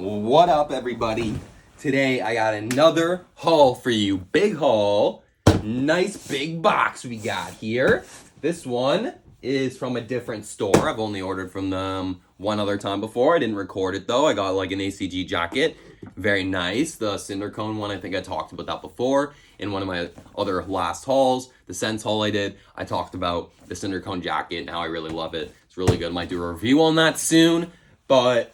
What up, everybody? Today I got another haul for you. Big haul. Nice big box we got here. This one is from a different store. I've only ordered from them one other time before. I didn't record it though. I got like an ACG jacket. Very nice. The cinder cone one, I think I talked about that before in one of my other last hauls. The Sense haul I did, I talked about the cinder cone jacket and how I really love it. It's really good. Might do a review on that soon. But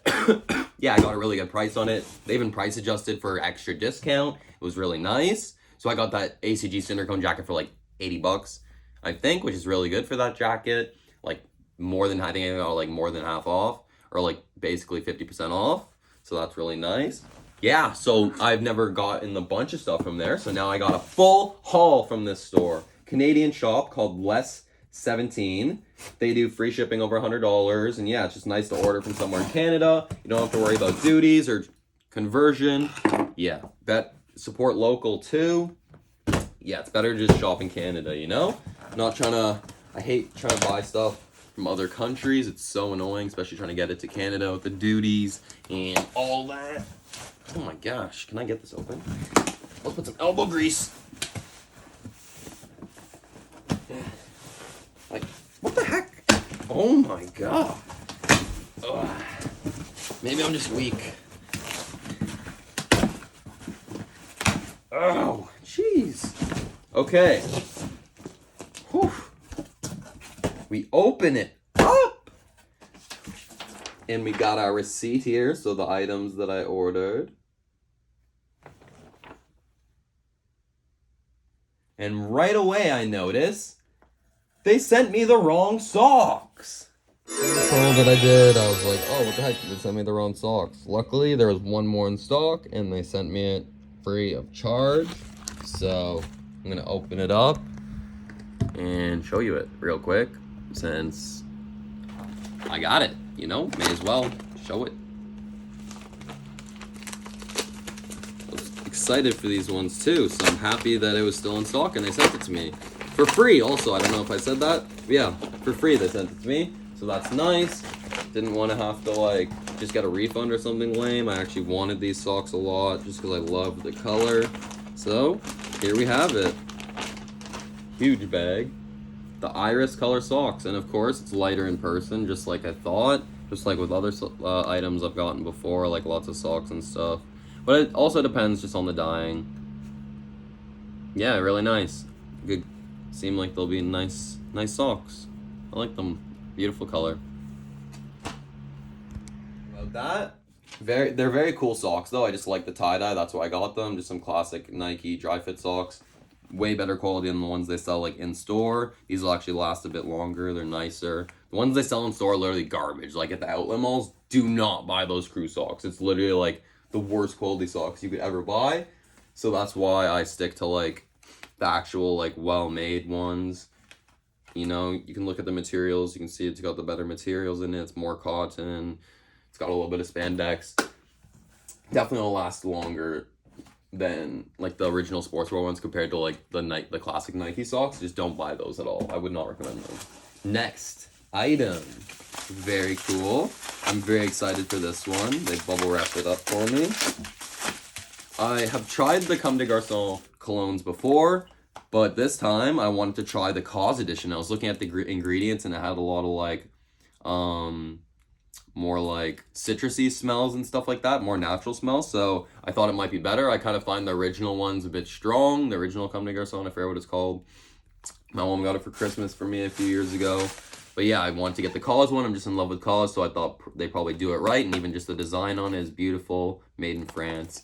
yeah, I got a really good price on it. They even price adjusted for extra discount. It was really nice. So I got that ACG cinder cone jacket for like 80 bucks, I think, which is really good for that jacket. Like more than, I think I got like more than half off, or like basically 50% off. So that's really nice. Yeah, so I've never gotten a bunch of stuff from there. So now I got a full haul from this store. Canadian shop called Less 17. They do free shipping over $100, and yeah, it's just nice to order from somewhere in Canada. You don't have to worry about duties or conversion. Yeah, support local too. Yeah, it's better to just shop in Canada, you know? I hate trying to buy stuff from other countries. It's so annoying, especially trying to get it to Canada with the duties and all that. Oh my gosh, can I get this open? Let's put some elbow grease. Like, what the heck? Oh my god. Ugh. Maybe I'm just weak. Oh, jeez. Okay. Whew. We open it up. And we got our receipt here, so the items that I ordered. And right away I notice they sent me the wrong socks. The that I did, I was like, oh, what the heck, they sent me the wrong socks. Luckily, there was one more in stock, and they sent me it free of charge. So, I'm gonna open it up and show you it real quick, since I got it, you know, may as well show it. I was excited for these ones too, so I'm happy that it was still in stock and they sent it to me. For free also, I don't know if I said that. But yeah, for free they sent it to me. So that's nice. Didn't want to have to like just get a refund or something lame. I actually wanted these socks a lot just because I love the color. So here we have it. Huge bag. The iris color socks. And of course it's lighter in person, just like I thought. Just like with other items I've gotten before, like lots of socks and stuff. But it also depends just on the dyeing. Yeah, really nice. Good. Seem like they'll be nice socks. I like them. Beautiful color. About that, they're very cool socks though. I just like the tie-dye, that's why I got them. Just some classic Nike dry fit socks. Way better quality than the ones they sell like in store. These will actually last a bit longer. They're nicer. The ones they sell in store are literally garbage. Like at the outlet malls, do not buy those crew socks. It's literally like the worst quality socks you could ever buy. So that's why I stick to like the actual like well-made ones. You know, you can look at the materials, you can see it's got the better materials in it. It's more cotton, it's got a little bit of spandex. Definitely will last longer than like the original sportswear ones compared to like the classic Nike socks. Just don't buy those at all. I would not recommend them. Next item, very cool. I'm very excited for this one. They bubble wrapped it up for me. I have tried the Comme des Garçons colognes before, but this time I wanted to try the KAWS edition. I was looking at the ingredients and it had a lot of like, more like citrusy smells and stuff like that, more natural smells. So I thought it might be better. I kind of find the original ones a bit strong. The original Comme des Garçons, I forget what it's called. My mom got it for Christmas for me a few years ago. But yeah, I wanted to get the KAWS one. I'm just in love with KAWS, so I thought they probably do it right. And even just the design on it is beautiful, made in France.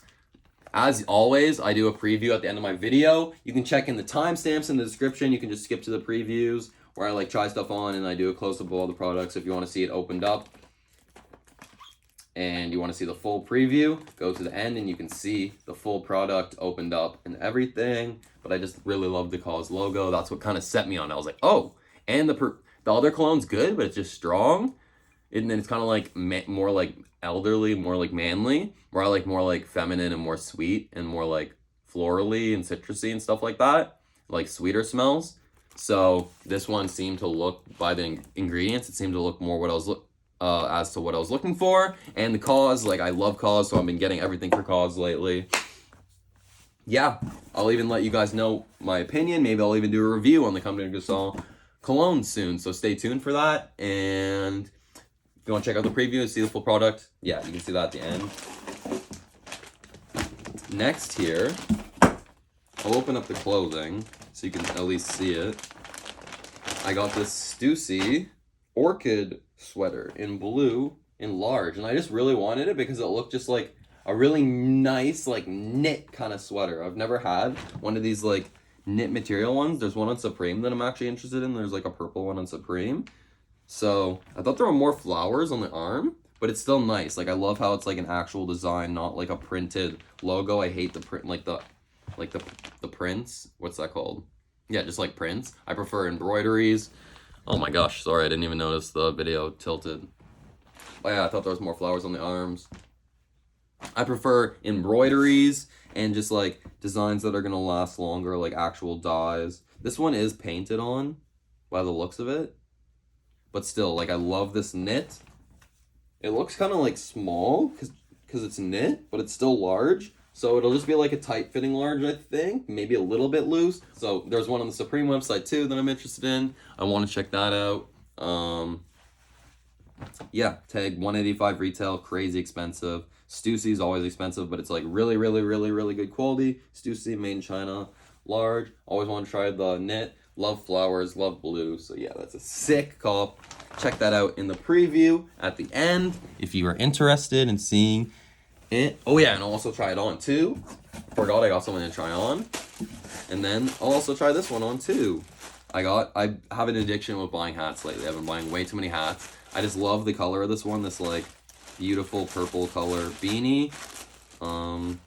As always, I do a preview at the end of my video. You can check in the timestamps in the description. You can just skip to the previews where I like try stuff on and I do a close-up of all the products if you want to see it opened up. And you want to see the full preview, go to the end and you can see the full product opened up and everything. But I just really love the KAWS logo. That's what kind of set me on. I was like, oh, and the other cologne's good, but it's just strong. And then it's kind of like more like elderly, more like manly, where I like more like feminine and more sweet and more like florally and citrusy and stuff like that, like sweeter smells. So this one seemed to look, by the ingredients, it seemed to look more what I was as to what I was looking for. And the KAWS, like I love KAWS, so I've been getting everything for KAWS lately. Yeah, I'll even let you guys know my opinion. Maybe I'll even do a review on the Comme Garçons cologne soon, so stay tuned for that. And if you want to check out the preview and see the full product, yeah, you can see that at the end. Next here, I'll open up the clothing so you can at least see it. I got this Stussy Orchid sweater in blue in large, and I just really wanted it because it looked just like a really nice like knit kind of sweater. I've never had one of these like knit material ones. There's one on Supreme that I'm actually interested in. There's like a purple one on Supreme. So I thought there were more flowers on the arm, but it's still nice. Like I love how it's like an actual design, not like a printed logo. I hate the print, like the prints. What's that called? Yeah, just like prints. I prefer embroideries. Oh my gosh, sorry, I didn't even notice the video tilted. Oh yeah, I thought there was more flowers on the arms. I prefer embroideries and just like designs that are gonna last longer, like actual dyes. This one is painted on by the looks of it, but still, like I love this knit. It looks kind of like small because it's knit, but it's still large. So it'll just be like a tight fitting large, I think, maybe a little bit loose. So there's one on the Supreme website too that I'm interested in. I want to check that out. Yeah, tag 185 retail, crazy expensive. Stussy is always expensive, but it's like really, really, really, really good quality. Stussy, made in China, large. Always want to try the knit. Love flowers, love blue. So yeah, that's a sick call. Check that out in the preview at the end if you are interested in seeing it. Oh yeah, and I'll also try it on too. Forgot I got something to try on. And then I'll also try this one on too. I have an addiction with buying hats lately. I've been buying way too many hats. I just love the color of this one, this like beautiful purple color beanie. It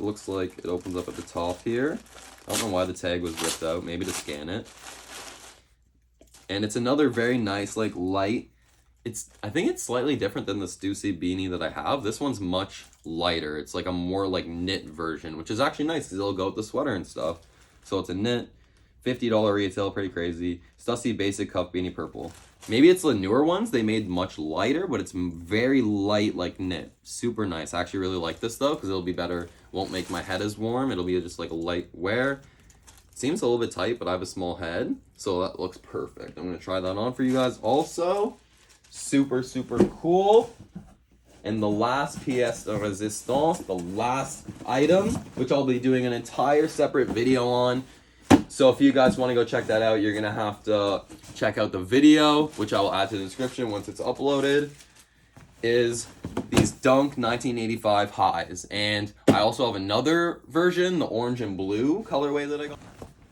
looks like it opens up at the top here. I don't know why the tag was ripped out, maybe to scan it. And it's another very nice, like light. I think it's slightly different than the Stussy beanie that I have. This one's much lighter. It's like a more like knit version, which is actually nice because it'll go with the sweater and stuff. So it's a knit, $50 retail, pretty crazy. Stussy basic cuff beanie purple. Maybe it's the newer ones they made much lighter, but it's very light like knit. Super nice. I actually really like this though because it'll be better. Won't make my head as warm. It'll be just like a light wear. Seems a little bit tight, but I have a small head, so that looks perfect. I'm gonna try that on for you guys also. Super, super cool. And the last pièce de résistance, the last item, which I'll be doing an entire separate video on. So if you guys want to go check that out, you're gonna have to check out the video, which I will add to the description once it's uploaded, is these Dunk 1985 highs. And I also have another version, the orange and blue colorway that I got.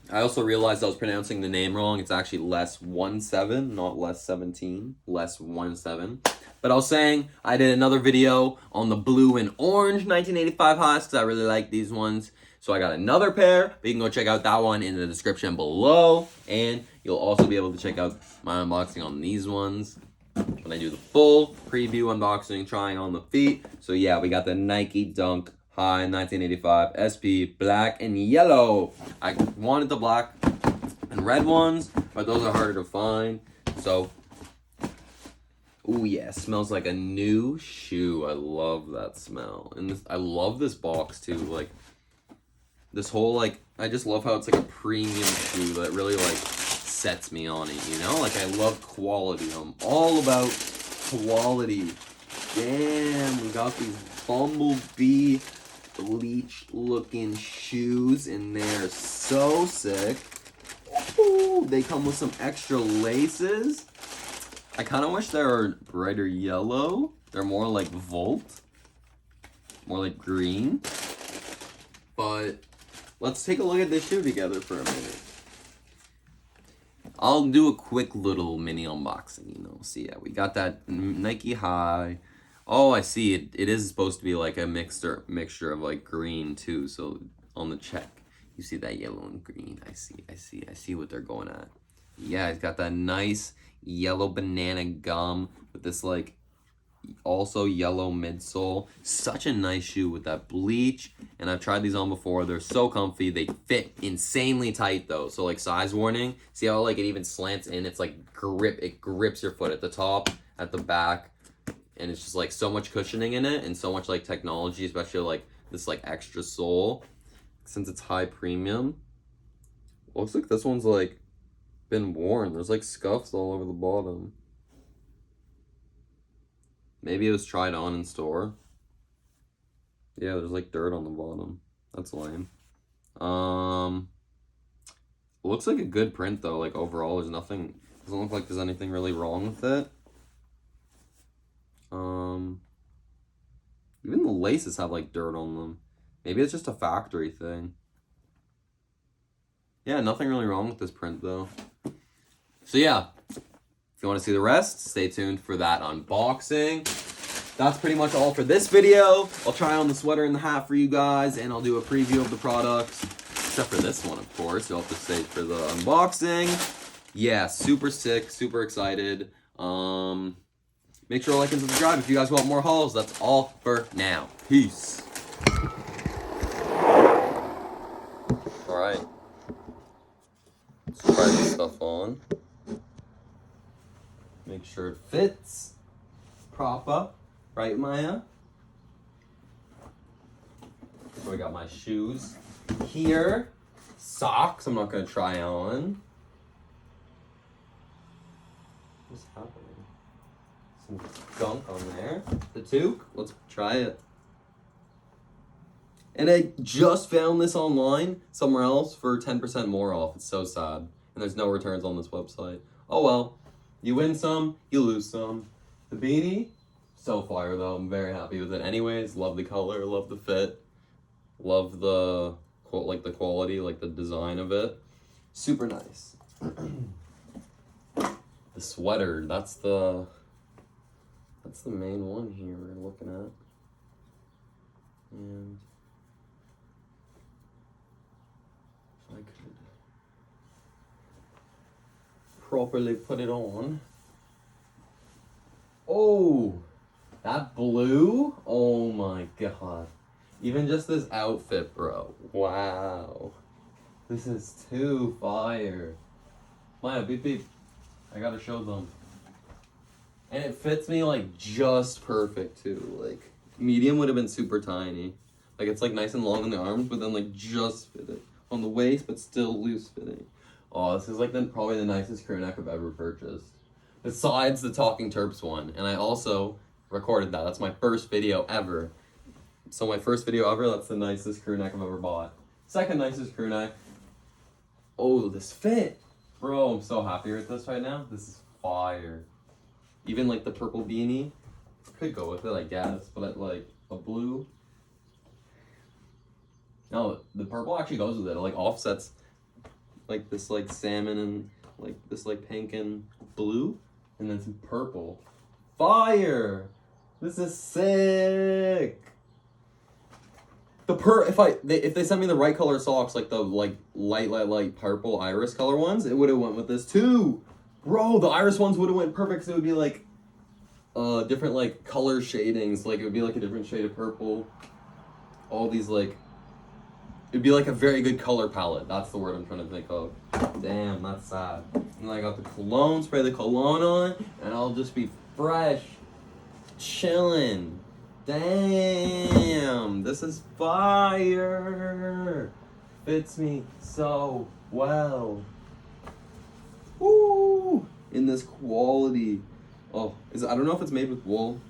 I also realized I was pronouncing the name wrong. It's actually less 17, not less 17, less 17. But I was saying I did another video on the blue and orange 1985 highs because I really like these ones. So I got another pair, but you can go check out that one in the description below. And you'll also be able to check out my unboxing on these ones when I do the full preview unboxing, trying on the feet. So yeah, we got the Nike Dunk High 1985 SP black and yellow. I wanted the black and red ones, but those are harder to find. So, oh yeah, smells like a new shoe. I love that smell. And I love this box too. Like this whole like, I just love how it's like a premium shoe that really like sets me on it, you know? Like I love quality. I'm all about quality. Damn, we got these Bumblebee bleached looking shoes and they're so sick. Ooh, they come with some extra laces. I kind of wish they were brighter yellow. They're more like Volt, more like green. But let's take a look at this shoe together for a minute. I'll do a quick little mini unboxing, you know. So yeah, we got that Nike High. Oh, I see. It is supposed to be like a mixture of like green too. So on the check, you see that yellow and green. I see what they're going at. Yeah, it's got that nice yellow banana gum with this like also yellow midsole. Such a nice shoe with that bleach. And I've tried these on before. They're so comfy. They fit insanely tight though. So like size warning. See how like it even slants in? It's like it grips your foot at the top, at the back. And it's just like so much cushioning in it and so much like technology, especially like this like extra sole. Since it's high premium. Looks like this one's like been worn. There's like scuffs all over the bottom. Maybe it was tried on in store. Yeah, there's like dirt on the bottom. That's lame. Looks like a good print though. Like overall, there's nothing. Doesn't look like there's anything really wrong with it. Even the laces have like dirt on them. Maybe it's just a factory thing. Yeah, nothing really wrong with this print though. So yeah, if you want to see the rest, stay tuned for that unboxing. That's pretty much all for this video. I'll try on the sweater and the hat for you guys, and I'll do a preview of the products. Except for this one, of course. You'll have to stay for the unboxing. Yeah, super sick, super excited. Make sure to like and subscribe if you guys want more hauls. That's all for now. Peace. Alright. Let's try this stuff on. Make sure it fits. Prop up. Right, Maya? So I got my shoes here. Socks I'm not going to try on. What's happening? Some gunk on there. The toque. Let's try it. And I just found this online somewhere else for 10% more off. It's so sad. And there's no returns on this website. Oh well. You win some, you lose some. The beanie, so fire though. I'm very happy with it. Anyways, love the color, love the fit. Love the quality, like the design of it. Super nice. The sweater, that's the main one here we're looking at. And if I could properly put it on. Oh, that blue? Oh my god. Even just this outfit, bro. Wow. This is too fire. Maya, beep beep. I gotta show them. And it fits me like just perfect too. Like medium would have been super tiny. Like it's like nice and long on the arms, but then like just fitted on the waist, but still loose fitting. Oh, this is like probably the nicest crew neck I've ever purchased. Besides the Talking Terps one. And I also recorded that. That's my first video ever. So my first video ever, that's the nicest crew neck I've ever bought. Second nicest crew neck. Oh, this fit. Bro, I'm so happy with this right now. This is fire. Even like the purple beanie. Could go with it, I guess. But like a blue. No, the purple actually goes with it. It like offsets like this like salmon and like this like pink and blue. And then some purple. Fire! This is sick! If they sent me the right color socks, like the light purple iris color ones, it would have went with this too. Bro, the iris ones would have went perfect, so it would be like different like color shadings. Like it would be like a different shade of purple. All these like it'd be like a very good color palette. That's the word I'm trying to think of. Damn, that's sad. And then I got the cologne, spray the cologne on, and I'll just be fresh, chilling. Damn, this is fire. Fits me so well. Woo! In this quality. Oh, I don't know if it's made with wool.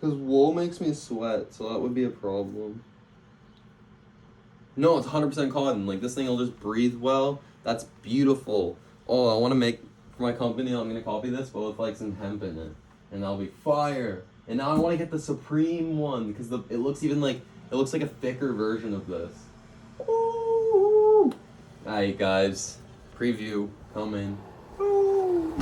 Because wool makes me sweat, so that would be a problem. No, it's 100% cotton. Like, this thing will just breathe well. That's beautiful. Oh, I want to make, for my company, I'm going to copy this, but with, like, some hemp in it. And that'll be fire. And now I want to get the Supreme one, because it looks even like, it looks like a thicker version of this. Ooh. Alright, guys. Preview coming. Ooh.